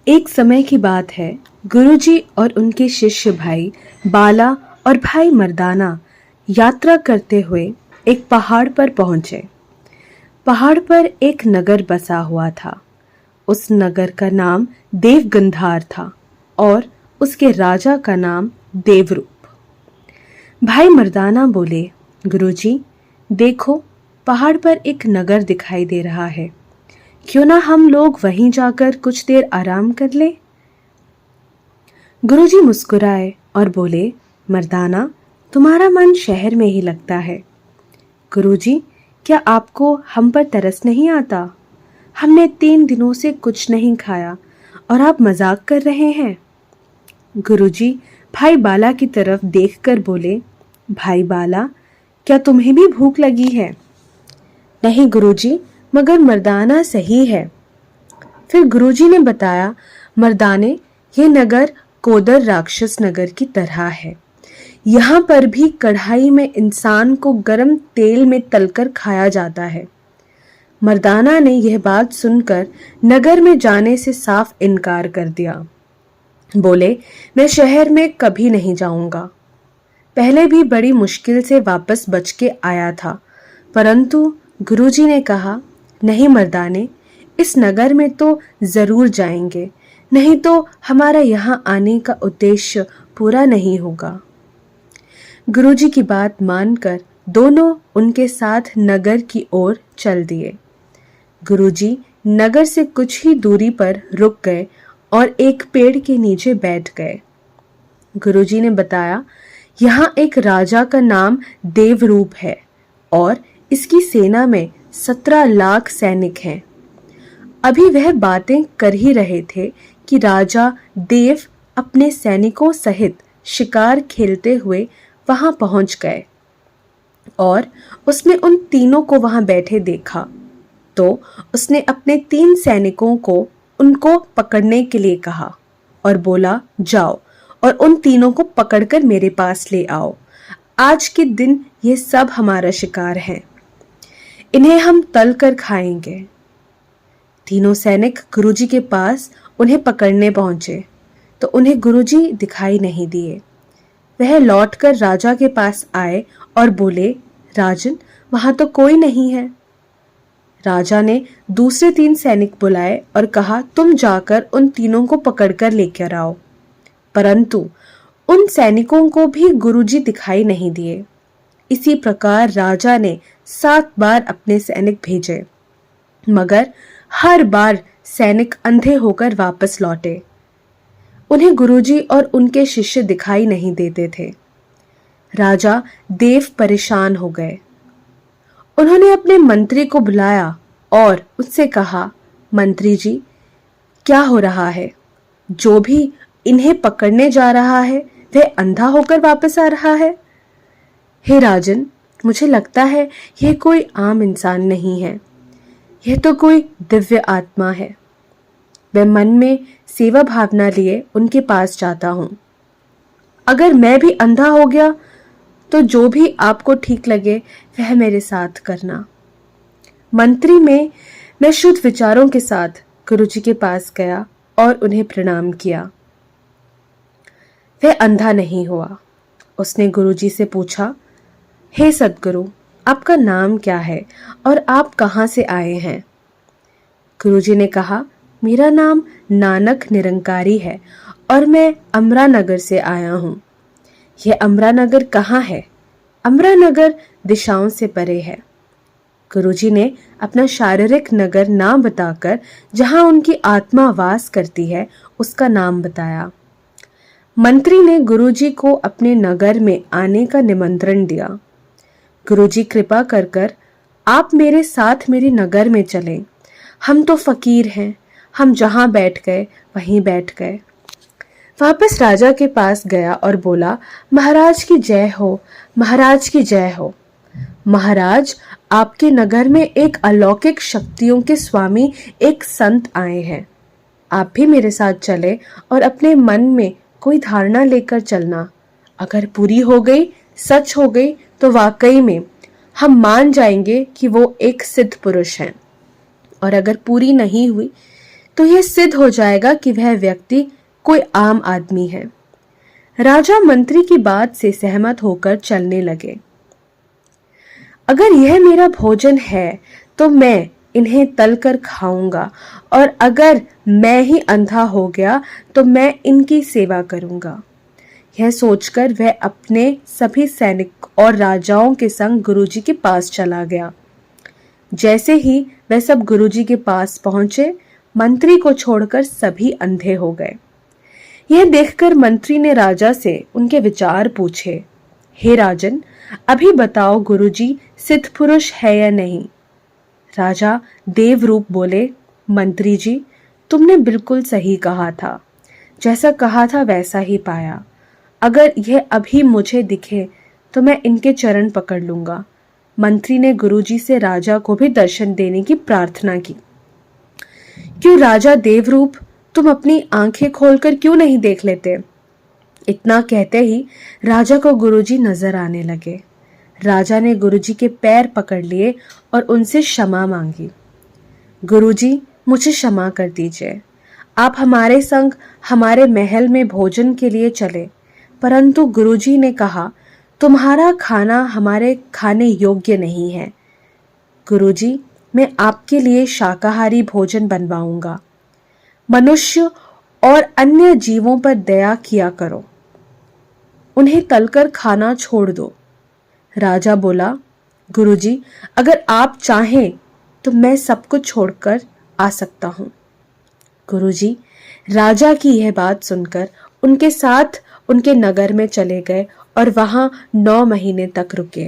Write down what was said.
एक समय की बात है। गुरुजी और उनके शिष्य भाई बाला और भाई मर्दाना यात्रा करते हुए एक पहाड़ पर पहुंचे। पहाड़ पर एक नगर बसा हुआ था। उस नगर का नाम देवगंधार था और उसके राजा का नाम देवरूप। भाई मर्दाना बोले, गुरुजी, देखो, पहाड़ पर एक नगर दिखाई दे रहा है। क्यों ना हम लोग वहीं जाकर कुछ देर आराम कर लें? गुरुजी मुस्कुराए और बोले, मर्दाना, तुम्हारा मन शहर में ही लगता है। गुरुजी, क्या आपको हम पर तरस नहीं आता? हमने 3 दिनों से कुछ नहीं खाया और आप मजाक कर रहे हैं। गुरुजी भाई बाला की तरफ देखकर बोले, भाई बाला, क्या तुम्हें भी भूख लगी है? नहीं गुरुजी, मगर मर्दाना सही है। फिर गुरुजी ने बताया, मर्दाने, ये नगर कोदर राक्षस नगर की तरह है। यहाँ पर भी कढ़ाई में इंसान को गरम तेल में तलकर खाया जाता है। मर्दाना ने यह बात सुनकर नगर में जाने से साफ इनकार कर दिया। बोले, मैं शहर में कभी नहीं जाऊंगा। पहले भी बड़ी मुश्किल से वापस बच के आया था, परंतु गुरुजी ने कहा, नहीं मर्दाने, इस नगर में तो जरूर जाएंगे, नहीं तो हमारा यहाँ आने का उद्देश्य पूरा नहीं होगा। गुरुजी की बात मानकर दोनों उनके साथ नगर की ओर चल दिए। गुरुजी नगर से कुछ ही दूरी पर रुक गए और एक पेड़ के नीचे बैठ गए। गुरुजी ने बताया, यहाँ एक राजा का नाम देवरूप है और इसकी सेना में 17 लाख सैनिक हैं। अभी वह बातें कर ही रहे थे कि राजा देव अपने सैनिकों सहित शिकार खेलते हुए वहां पहुंच गए और उसने उन तीनों को वहां बैठे देखा। तो उसने अपने 3 सैनिकों को उनको पकड़ने के लिए कहा और बोला, जाओ और उन तीनों को पकड़कर मेरे पास ले आओ। आज के दिन ये सब हमारा शिकार है, इन्हें हम तल कर खाएंगे। तीनों सैनिक गुरुजी के पास उन्हें पकड़ने पहुंचे तो उन्हें गुरुजी दिखाई नहीं दिए। वह लौटकर राजा के पास आए और बोले, राजन, वहां तो कोई नहीं है। राजा ने दूसरे 3 सैनिक बुलाए और कहा, तुम जाकर उन तीनों को पकड़कर लेकर आओ। परंतु उन सैनिकों को भी गुरुजी दिखाई नहीं दिए। इसी प्रकार राजा ने 7 बार अपने सैनिक भेजे, मगर हर बार सैनिक अंधे होकर वापस लौटे। उन्हें गुरुजी और उनके शिष्य दिखाई नहीं देते थे। राजा देव परेशान हो गए। उन्होंने अपने मंत्री को बुलाया और उससे कहा, मंत्री जी, क्या हो रहा है? जो भी इन्हें पकड़ने जा रहा है वह अंधा होकर वापस आ रहा है। हे राजन, मुझे लगता है यह कोई आम इंसान नहीं है, यह तो कोई दिव्य आत्मा है। मैं मन में सेवा भावना लिए उनके पास जाता हूं। अगर मैं भी अंधा हो गया तो जो भी आपको ठीक लगे वह मेरे साथ करना। मंत्री में मैं शुद्ध विचारों के साथ गुरुजी के पास गया और उन्हें प्रणाम किया। वह अंधा नहीं हुआ। उसने गुरुजी से पूछा, हे सद्गुरु, आपका नाम क्या है और आप कहाँ से आए हैं? गुरुजी ने कहा, मेरा नाम नानक निरंकारी है और मैं अमरानगर से आया हूँ। यह अमरानगर कहाँ है? अमरानगर दिशाओं से परे है। गुरुजी ने अपना शारीरिक नगर नाम बताकर जहां उनकी आत्मा वास करती है उसका नाम बताया। मंत्री ने गुरुजी को अपने नगर में आने का निमंत्रण दिया। गुरुजी कृपा कर कर, आप मेरे साथ मेरे नगर में चलें। हम तो फकीर हैं, हम जहां बैठ गए वहीं बैठ गए। वापस राजा के पास गया और बोला, महाराज की जय हो, महाराज की जय हो। महाराज, आपके नगर में एक अलौकिक शक्तियों के स्वामी एक संत आए हैं। आप भी मेरे साथ चले और अपने मन में कोई धारणा लेकर चलना। अगर पूरी हो गई, सच हो गई, तो वाकई में हम मान जाएंगे कि वो एक सिद्ध पुरुष हैं, और अगर पूरी नहीं हुई तो यह सिद्ध हो जाएगा कि वह व्यक्ति कोई आम आदमी है। राजा मंत्री की बात से सहमत होकर चलने लगे। अगर यह मेरा भोजन है तो मैं इन्हें तलकर खाऊंगा, और अगर मैं ही अंधा हो गया तो मैं इनकी सेवा करूंगा। यह सोचकर वह अपने सभी सैनिक और राजाओं के संग गुरुजी के पास चला गया। जैसे ही वह सब गुरुजी के पास पहुंचे, मंत्री को छोड़कर सभी अंधे हो गए। यह देखकर मंत्री ने राजा से उनके विचार पूछे। हे राजन, अभी बताओ गुरुजी सिद्ध पुरुष है या नहीं? राजा देवरूप बोले, मंत्री जी, तुमने बिल्कुल सही कहा था। जैसा कहा था वैसा ही पाया। अगर यह अभी मुझे दिखे तो मैं इनके चरण पकड़ लूंगा। मंत्री ने गुरुजी से राजा को भी दर्शन देने की प्रार्थना की। क्यों राजा देवरूप, तुम अपनी आंखें खोलकर क्यों नहीं देख लेते? इतना कहते ही राजा को गुरुजी नजर आने लगे। राजा ने गुरुजी के पैर पकड़ लिए और उनसे क्षमा मांगी। गुरुजी, मुझे क्षमा कर दीजिए। आप हमारे संग हमारे महल में भोजन के लिए चले, परंतु गुरुजी ने कहा तुम्हारा खाना हमारे खाने योग्य नहीं है। गुरुजी, मैं आपके लिए शाकाहारी भोजन बनवाऊंगा। मनुष्य और अन्य जीवों पर दया किया करो, उन्हें तलकर खाना छोड़ दो। राजा बोला, गुरुजी, अगर आप चाहें तो मैं सब कुछ छोड़कर आ सकता हूं। गुरुजी राजा की यह बात सुनकर उनके साथ उनके नगर में चले गए और वहां 9 महीने तक रुके।